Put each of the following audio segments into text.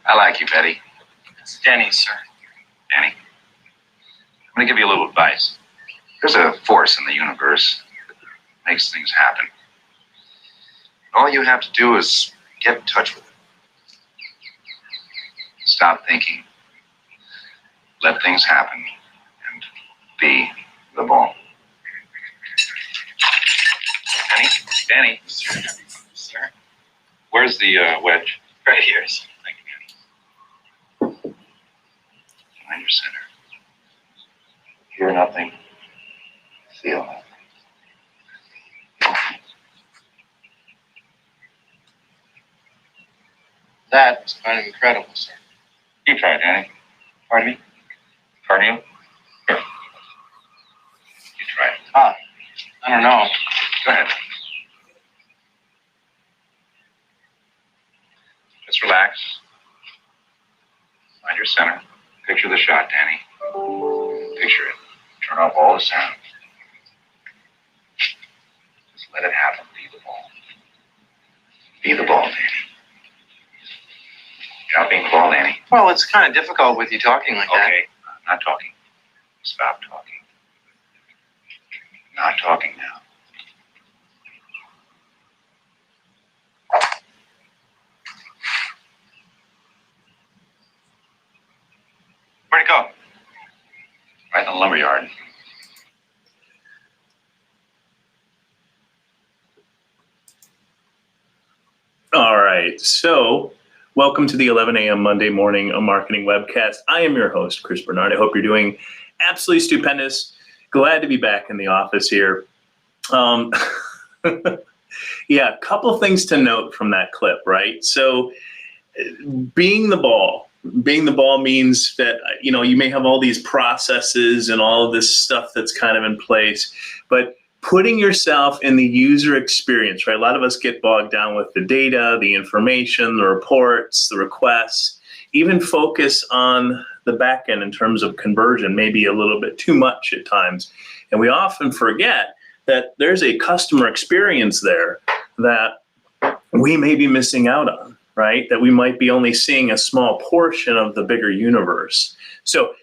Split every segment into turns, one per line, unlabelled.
I like you, Betty.
It's Denny, sir.
Danny, I'm going to give you a little advice. There's a force in the universe that makes things happen. All you have to do is get in touch with it. Stop thinking. Let things happen and be the ball. Danny?
Sir?
Where's the wedge?
Right here, sir. Thank you, Denny.
Find your center. Hear nothing. Feel nothing.
That was kind of incredible, sir.
You try, Danny. Pardon me? Pardon you? Here. You try it.
I don't know.
Go ahead. Just relax. Find your center. Picture the shot, Danny. Picture it. Turn off all the sound. Just let it happen. Be the ball. Be the ball, Danny. You're not being the ball, Danny.
Well, it's kind of difficult with you talking like that.
Okay, I'm not talking. Stop talking. Not talking now. Where'd it go? Right in the lumberyard.
All right, so welcome to the 11 a.m. Monday morning marketing webcast. I am your host, Chris Bernard. I hope you're doing absolutely stupendous. Glad to be back in the office here. Yeah, a couple things to note from that clip, right? So being the ball means that, you know, you may have all these processes and all of this stuff that's kind of in place, but putting yourself in the user experience, right? A lot of us get bogged down with the data, the information, the reports, the requests, even focus on the back end in terms of conversion, maybe a little bit too much at times. And we often forget that there's a customer experience there that we may be missing out on, right? That we might be only seeing a small portion of the bigger universe. So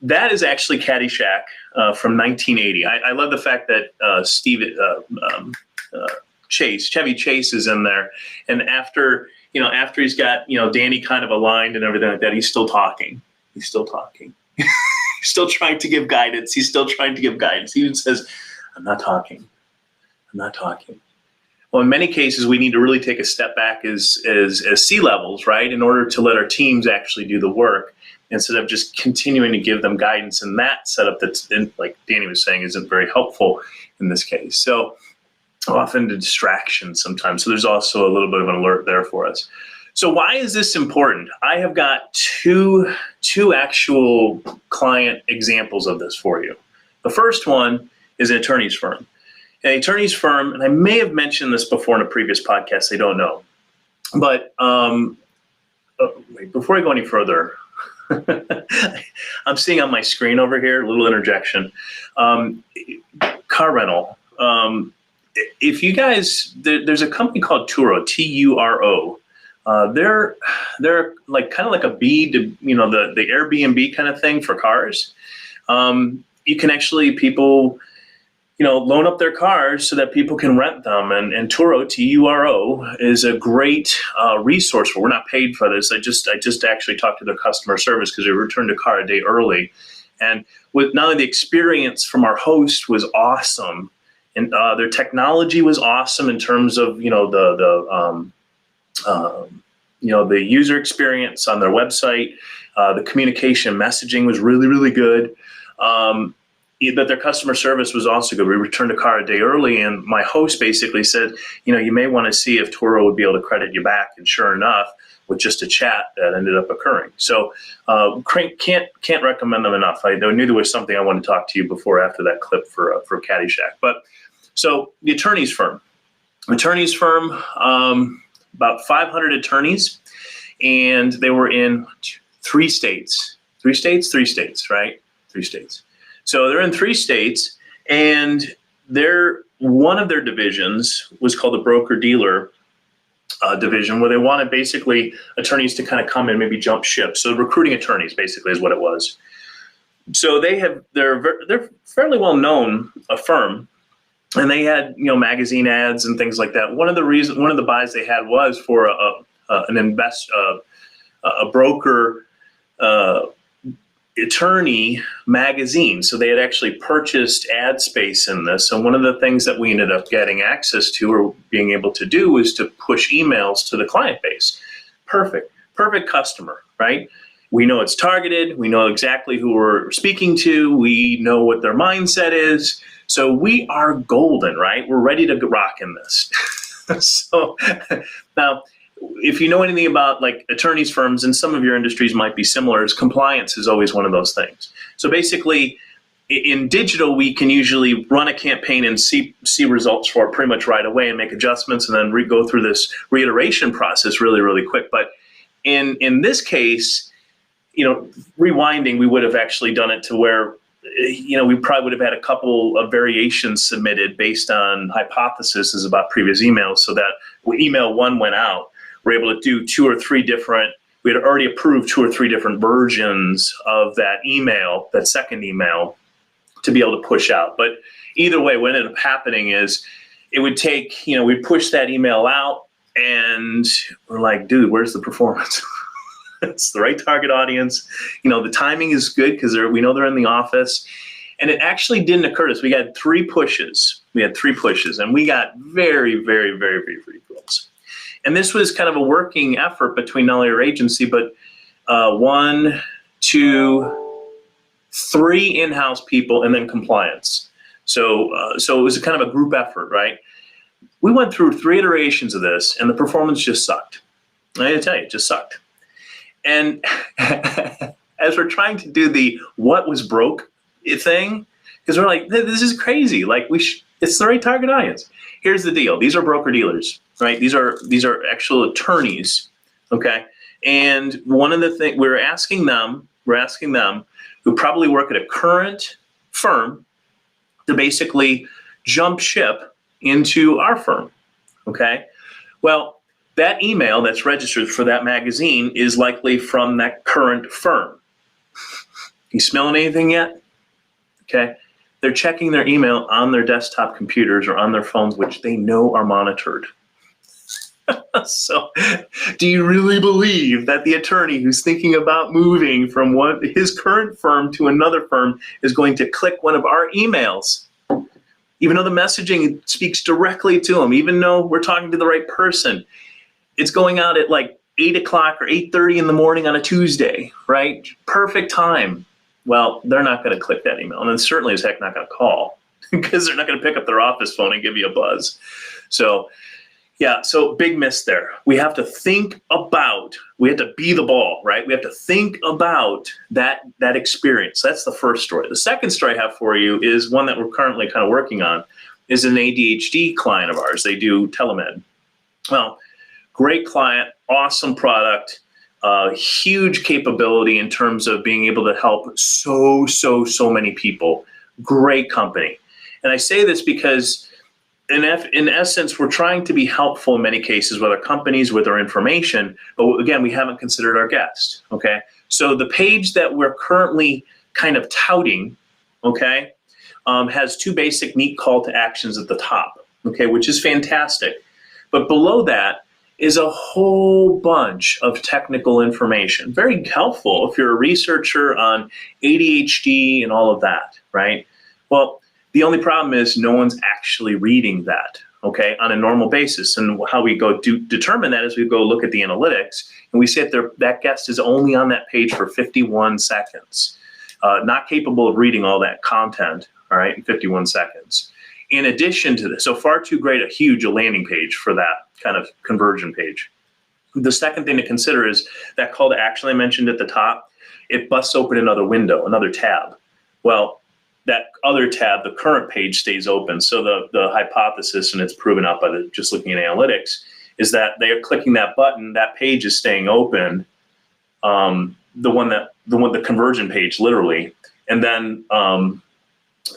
that is actually Caddyshack from 1980. I love the fact that Chevy Chase is in there, and after he's got Danny kind of aligned and everything like that, he's still talking. He's still talking. He's still trying to give guidance. He even says, "I'm not talking. I'm not talking." Well, in many cases, we need to really take a step back as C-levels, right, in order to let our teams actually do the work, instead of just continuing to give them guidance. And that setup that's, like Danny was saying, isn't very helpful in this case. So often the distraction sometimes. So there's also a little bit of an alert there for us. So why is this important? I have got two actual client examples of this for you. The first one is an attorney's firm. An attorney's firm, and I may have mentioned this before in a previous podcast, I don't know. But wait, before I go any further, I'm seeing on my screen over here, a little interjection. Car rental. If you guys, there's a company called Touro, T-U-R-O. They're like kind of like a B to, the Airbnb kind of thing for cars. You can actually, people, loan up their cars so that people can rent them. And Touro, T-U-R-O, is a great resource. We're not paid for this. I just actually talked to their customer service because they returned a car a day early. And with not only the experience from our host was awesome, and their technology was awesome in terms of, the user experience on their website. The communication messaging was really, really good. But their customer service was also good. We returned a car a day early, and my host basically said, you may want to see if Touro would be able to credit you back. And sure enough, with just a chat, that ended up occurring. So can't recommend them enough. I knew there was something I wanted to talk to you before after that clip for Caddyshack. But so the attorney's firm, about 500 attorneys, and they were in three states, right? 3 states. So they're in 3 states, and one of their divisions was called the broker dealer, division where they wanted basically attorneys to kind of come and maybe jump ship. So recruiting attorneys basically is what it was. So they're fairly well known, a firm, and they had magazine ads and things like that. One of the buys they had was for a broker attorney magazine. So they had actually purchased ad space in this. And one of the things that we ended up getting access to or being able to do was to push emails to the client base. Perfect customer, right? We know it's targeted. We know exactly who we're speaking to. We know what their mindset is. So we are golden, right? We're ready to rock in this. So now, if you know anything about like attorneys firms, and some of your industries might be similar, is compliance is always one of those things. So basically in digital, we can usually run a campaign and see results for it pretty much right away and make adjustments and then go through this reiteration process really, really quick. But in this case, rewinding, we would have actually done it to where we probably would have had a couple of variations submitted based on hypotheses about previous emails, so that when email one went out, we're able to do we had already approved 2 or 3 different versions of that email, that second email, to be able to push out. But either way, what ended up happening is it would take, we'd push that email out and we're like, dude, where's the performance? It's the right target audience. The timing is good because we know they're in the office. And it actually didn't occur to us. We had 3 pushes. And we got very, very, very, very, very close. And this was kind of a working effort between not only our agency, but 1, 2, 3 in-house people, and then compliance. So it was a kind of a group effort, right? We went through 3 iterations of this, and the performance just sucked. I gotta tell you, it just sucked. And as we're trying to do the what was broke thing, because we're like, this is crazy. Like it's the right target audience. Here's the deal. These are broker dealers, right? These are actual attorneys, okay? And one of the things we're asking them who probably work at a current firm to basically jump ship into our firm, okay? Well, that email that's registered for that magazine is likely from that current firm. You smelling anything yet? Okay. They're checking their email on their desktop computers or on their phones, which they know are monitored. So do you really believe that the attorney who's thinking about moving from his current firm to another firm is going to click one of our emails? Even though the messaging speaks directly to them, even though we're talking to the right person, it's going out at like 8 o'clock or 8:30 in the morning on a Tuesday, right? Perfect time. Well, they're not going to click that email, and then certainly as heck not going to call because they're not going to pick up their office phone and give you a buzz. So big miss there. We have to be the ball, right? We have to think about that experience. That's the first story. The second story I have for you is one that we're currently kind of working on, is an ADHD client of ours. They do telemed. Well, great client, awesome product, huge capability in terms of being able to help so many people. Great company. And I say this because in essence, we're trying to be helpful in many cases with our companies, with our information, but again, we haven't considered our guest, okay? So the page that we're currently kind of touting, okay, has 2 basic neat call to actions at the top, okay, which is fantastic. But below that is a whole bunch of technical information. Very helpful if you're a researcher on ADHD and all of that, right? Well, the only problem is no one's actually reading that, okay, on a normal basis. And how we go determine that is we go look at the analytics, and we see that guest is only on that page for 51 seconds, not capable of reading all that content, all right, in 51 seconds. In addition to this, so far too great a landing page for that kind of conversion page. The second thing to consider is that call to action I mentioned at the top, it busts open another window, another tab. Well, that other tab, the current page, stays open. So the hypothesis, and it's proven out by just looking at analytics, is that they are clicking that button, that page is staying open, the conversion page, literally, and then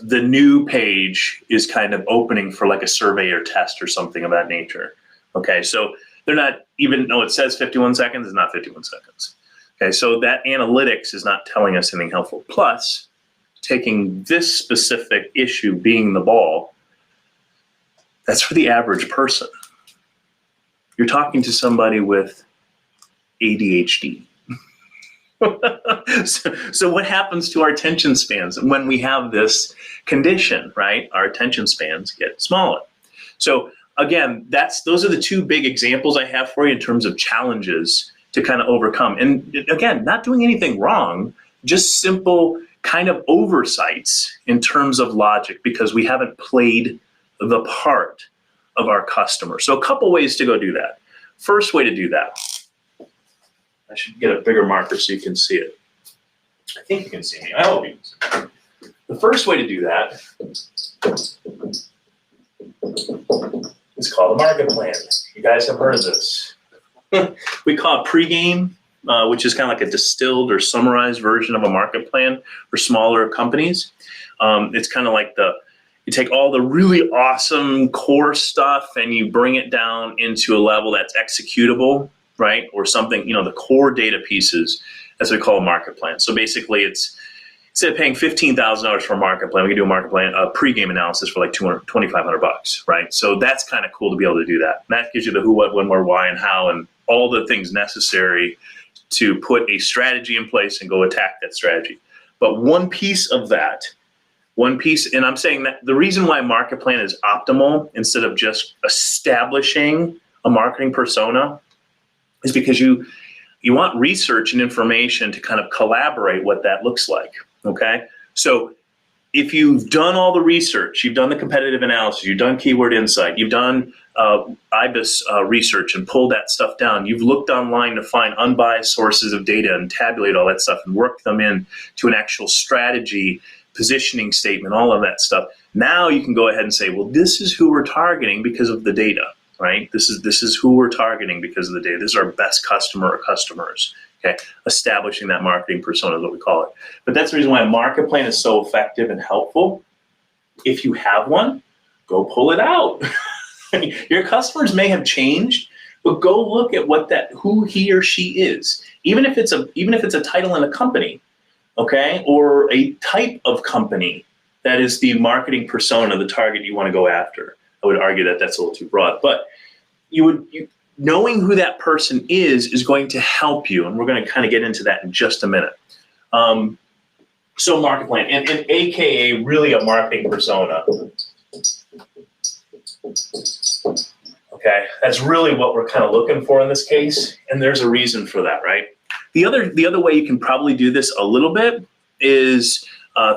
the new page is kind of opening for like a survey or test or something of that nature. Okay, so They're not even, no, it says 51 seconds, it's not 51 seconds. Okay, so that analytics is not telling us anything helpful. Plus, taking this specific issue being the ball, that's for the average person. You're talking to somebody with ADHD. So what happens to our attention spans when we have this condition, right? Our attention spans get smaller. So again, those are the two big examples I have for you in terms of challenges to kind of overcome. And again, not doing anything wrong, just simple kind of oversights in terms of logic because we haven't played the part of our customer. So a couple ways to go do that. First way to do that, I should get a bigger marker so you can see it. I think you can see me. I hope you can see me. The first way to do that is called a market plan. You guys have heard of this. We call it pregame, which is kind of like a distilled or summarized version of a market plan for smaller companies. It's kind of like you take all the really awesome core stuff and you bring it down into a level that's executable, right? Or something, the core data pieces, as we call a market plan. So basically it's, instead of paying $15,000 for a market plan, we can do a market plan, a pregame analysis for like $2,500, right? So that's kind of cool to be able to do that. And that gives you the who, what, when, where, why, and how, and all the things necessary to put a strategy in place and go attack that strategy. But one piece of that, and I'm saying that the reason why market plan is optimal instead of just establishing a marketing persona is because you want research and information to kind of collaborate what that looks like, okay? So if you've done all the research, you've done the competitive analysis, you've done keyword insight, you've done IBIS research and pulled that stuff down, you've looked online to find unbiased sources of data and tabulate all that stuff and work them in to an actual strategy, positioning statement, all of that stuff. Now you can go ahead and say, well, this is who we're targeting because of the data. Right? This is who we're targeting because of the data. This is our best customer or customers. Okay, establishing that marketing persona is what we call it. But that's the reason why a market plan is so effective and helpful. If you have one, go pull it out. Your customers may have changed, but go look at who he or she is. Even if it's a title in a company, okay, or a type of company that is the marketing persona, the target you want to go after. I would argue that that's a little too broad, but knowing who that person is going to help you, and we're going to kind of get into that in just a minute. So market plan, and AKA really a marketing persona. Okay, that's really what we're kind of looking for in this case, and there's a reason for that, right? The other way you can probably do this a little bit is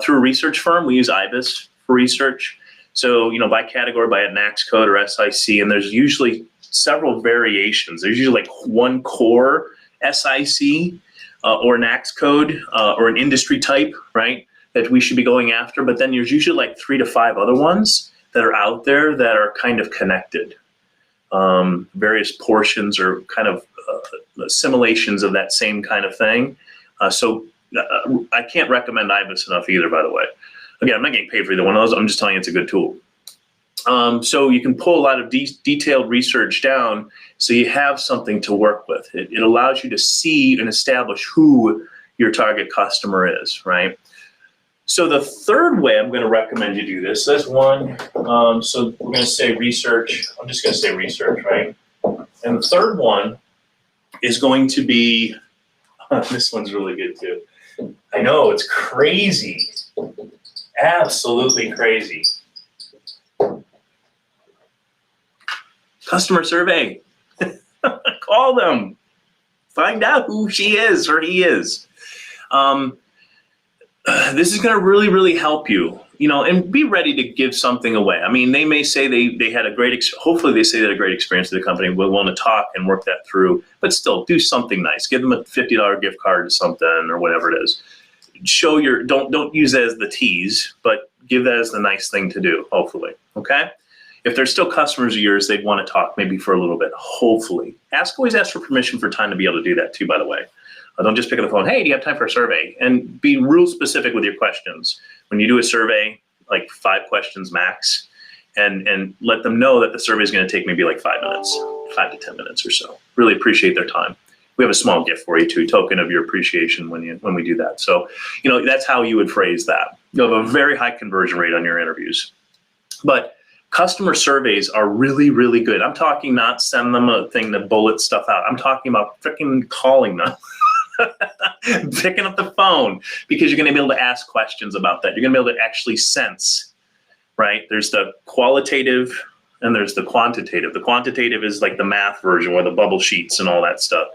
through a research firm. We use IBIS for research. So, by category, by a NAICS code or SIC, and there's usually several variations. There's usually like one core SIC or NAICS code or an industry type, right, that we should be going after. But then there's usually like 3 to 5 other ones that are out there that are kind of connected. Various portions or kind of assimilations of that same kind of thing. So I can't recommend IBIS enough either, by the way. Again, I'm not getting paid for either one of those. I'm just telling you it's a good tool. So you can pull a lot of detailed research down so you have something to work with. It allows you to see and establish who your target customer is, right? So the third way I'm going to recommend you do this, that's one. So we're going to say research. I'm just going to say research, right? And the third one is going to be, this one's really good too. I know, it's crazy. Absolutely crazy. Customer survey. Call them. Find out who she is or he is. This is going to really, really help you, and be ready to give something away. I mean, they may say they had a great, hopefully they say they had a great experience with the company. We're willing to talk and work that through, but still do something nice. Give them a $50 gift card to something or whatever it is. Show don't use that as the tease, but give that as the nice thing to do, hopefully, okay? If they're still customers of yours, they'd want to talk maybe for a little bit, hopefully. Always ask for permission for time to be able to do that too, by the way. Don't just pick up the phone, hey, do you have time for a survey? And be real specific with your questions. When you do a survey, like 5 questions max, and let them know that the survey is going to take maybe like 5 minutes. 5 to 10 minutes or so. Really appreciate their time. We have a small gift for you too, token of your appreciation when we do that. So, that's how you would phrase that. You have a very high conversion rate on your interviews. But customer surveys are really, really good. I'm talking not send them a thing that bullet stuff out. I'm talking about freaking calling them. Picking up the phone, because you're going to be able to ask questions about that. You're going to be able to actually sense, right? There's the qualitative and there's the quantitative. The quantitative is like the math version where the bubble sheets and all that stuff.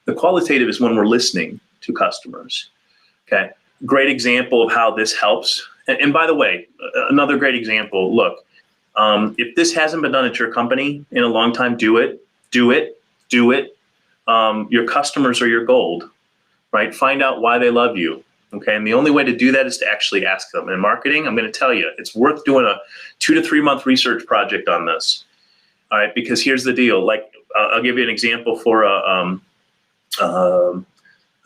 The qualitative is when we're listening to customers. Okay. Great example of how this helps. And by the way, another great example, look, if this hasn't been done at your company in a long time, do it. Your customers are your gold. Right? Find out why they love you. Okay. And the only way to do that is to actually ask them. In marketing, I'm going to tell you, it's worth doing a 2 to 3 month research project on this. All right. Because here's the deal. Like, I'll give you an example for a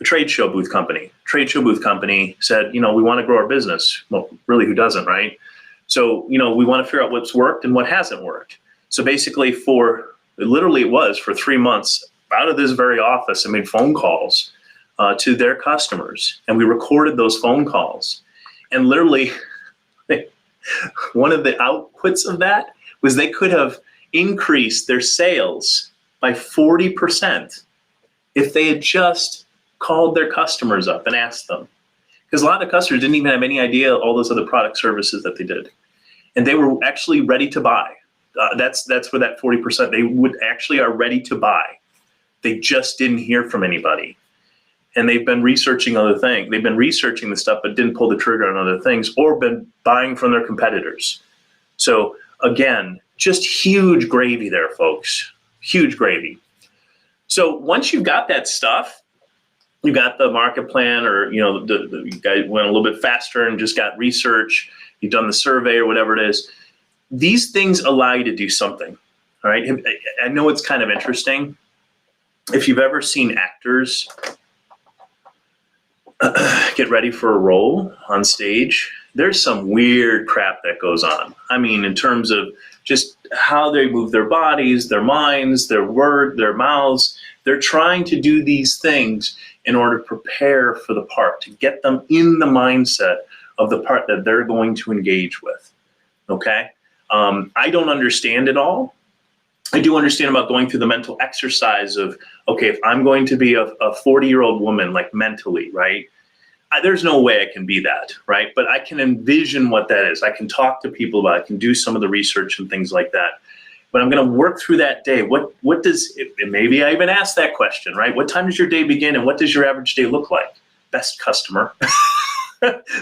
trade show booth company. Trade show booth company said, we want to grow our business. Well, really, who doesn't, right? So, we want to figure out what's worked and what hasn't worked. So basically it was for 3 months out of this very office, I made phone calls to their customers, and we recorded those phone calls. And literally, one of the outputs of that was they could have increased their sales by 40% if they had just called their customers up and asked them. Because a lot of customers didn't even have any idea all those other product services that they did, and they were actually ready to buy. That's where that 40%, they would actually are ready to buy. They just didn't hear from anybody. And they've been researching other things. They've been researching the stuff, but didn't pull the trigger on other things, or been buying from their competitors. So again, just huge gravy there, folks. Huge gravy. So once you've got that stuff, you got the market plan, or the guy went a little bit faster and just got research. You've done the survey or whatever it is. These things allow you to do something. All right. I know it's kind of interesting. If you've ever seen actors get ready for a role on stage, there's some weird crap that goes on. I mean, in terms of just how they move their bodies, their minds, their mouths. They're trying to do these things in order to prepare for the part, to get them in the mindset of the part that they're going to engage with. Okay? I don't understand it all. I do understand about going through the mental exercise of, okay, if I'm going to be a 40-year-old woman, like mentally, right? There's no way I can be that, right? But I can envision what that is. I can talk to people about it. I can do some of the research and things like that. But I'm going to work through that day. What does it, maybe I even ask that question, right? What time does your day begin and what does your average day look like? Best customer.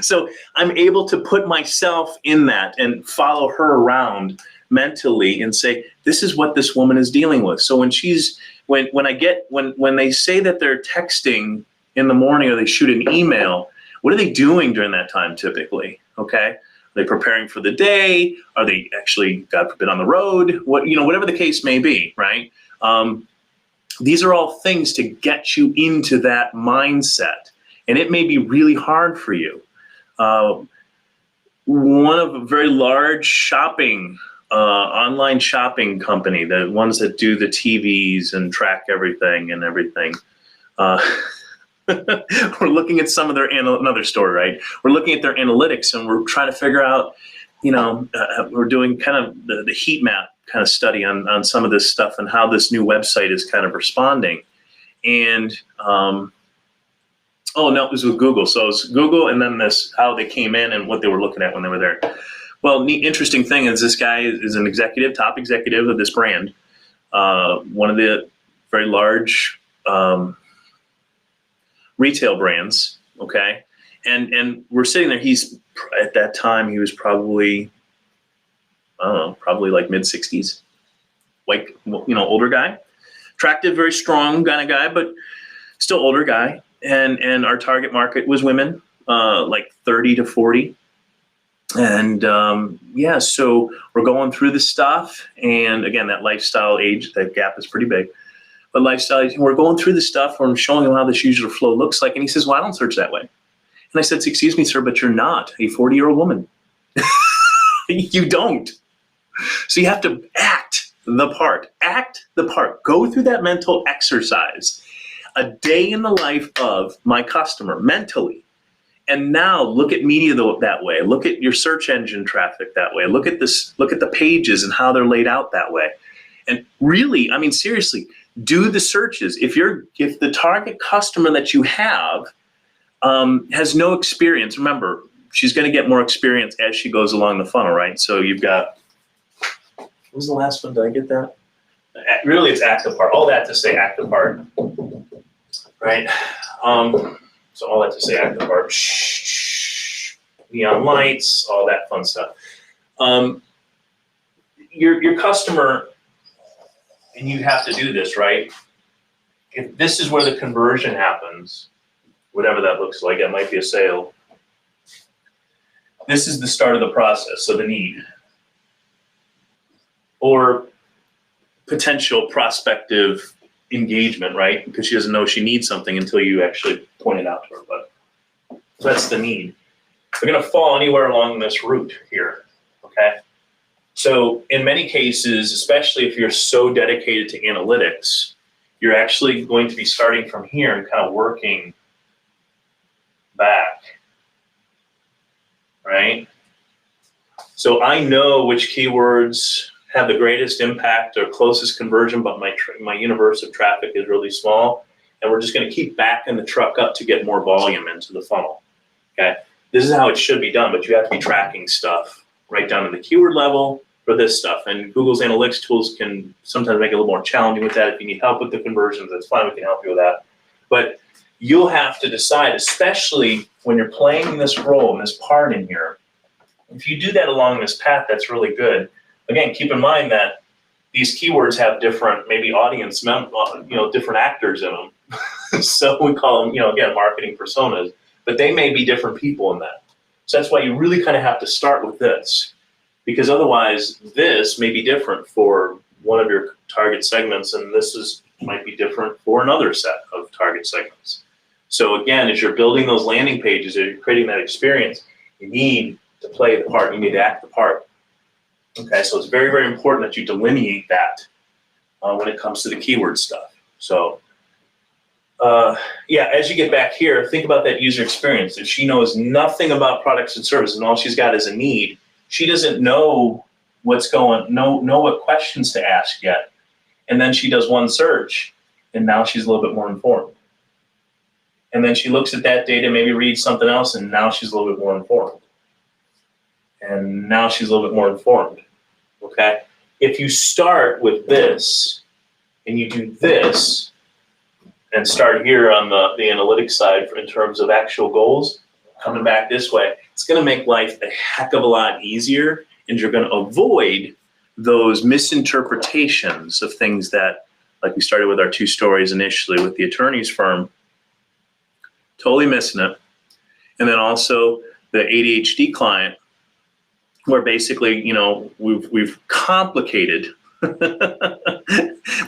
So I'm able to put myself in that and follow her around mentally and say, this is what this woman is dealing with. So when they say that they're texting in the morning or they shoot an email, what are they doing during that time typically? Okay. Are they preparing for the day? Are they actually, God forbid, on the road? Whatever the case may be, right? These are all things to get you into that mindset. And it may be really hard for you. One of a very large online shopping company, the ones that do the TVs and track everything. We're looking at some of their, another story, right? We're looking at their analytics and we're trying to figure out, we're doing kind of the heat map kind of study on some of this stuff and how this new website is kind of responding. And, oh no, it was with Google. So it was Google and then how they came in and what they were looking at when they were there. Well, neat, interesting thing is this guy is an top executive of this brand, one of the very large retail brands, okay? And we're sitting there, at that time, he was probably, I don't know, probably like mid-60s, white, older guy. Attractive, very strong kind of guy, but still older guy. And our target market was women, like 30 to 40. And so we're going through this stuff. And again, that lifestyle age, that gap is pretty big. But lifestyle, we're going through this stuff where I'm showing him how this user flow looks like. And he says, well, I don't search that way. And I said, excuse me, sir, but you're not a 40-year-old woman. You don't. So you have to act. the part. Act the part. Go through that mental exercise. A day in the life of my customer mentally. And now look at media that way. Look at your search engine traffic that way. Look at this. Look at the pages and how they're laid out that way. And really, I mean, seriously, do the searches. If the target customer that you have has no experience, remember, she's going to get more experience as she goes along the funnel, right? So you've got, what was the last one? Did I get that? Really, it's act the part. All that to say act the part, right? So all that to say act the part. Shh, neon lights, all that fun stuff. Your customer, and you have to do this, right? If this is where the conversion happens, whatever that looks like, it might be a sale. This is the start of the process, so the need. Or potential prospective engagement, right? Because she doesn't know she needs something until you actually point it out to her. But that's the need. They're going to fall anywhere along this route here, okay? So in many cases, especially if you're so dedicated to analytics, you're actually going to be starting from here and kind of working back, right? So I know which keywords have the greatest impact or closest conversion, but my universe of traffic is really small, and we're just going to keep backing the truck up to get more volume into the funnel, okay? This is how it should be done, but you have to be tracking stuff right down to the keyword level for this stuff, and Google's analytics tools can sometimes make it a little more challenging with that. If you need help with the conversions, that's fine, we can help you with that. But you'll have to decide, especially when you're playing this role and this part in here, if you do that along this path, that's really good. Again, keep in mind that these keywords have different, maybe audience, different actors in them. So we call them, again, marketing personas, but they may be different people in that. So that's why you really kind of have to start with this, because otherwise this may be different for one of your target segments, and this might be different for another set of target segments. So again, as you're building those landing pages, as you're creating that experience, you need to play the part, you need to act the part. Okay, so it's very, very important that you delineate that when it comes to the keyword stuff. So yeah, as you get back here, think about that user experience. If she knows nothing about products and services and all she's got is a need, she doesn't know know what questions to ask yet. And then she does one search, and now she's a little bit more informed. And then she looks at that data, maybe reads something else, and now she's a little bit more informed. And now she's a little bit more informed, okay? If you start with this, and you do this, and start here on the analytics side in terms of actual goals, coming back this way, it's gonna make life a heck of a lot easier, and you're gonna avoid those misinterpretations of things that, like we started with our 2 stories initially with the attorney's firm, totally missing it. And then also the ADHD client, where basically, we've complicated,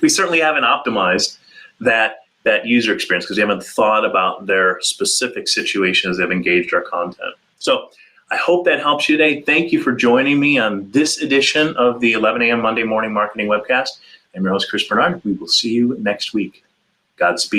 we certainly haven't optimized that user experience because we haven't thought about their specific situations they've engaged our content. So I hope that helps you today. Thank you for joining me on this edition of the 11 a.m. Monday Morning Marketing Webcast. I'm your host, Chris Bernard. We will see you next week. Godspeed.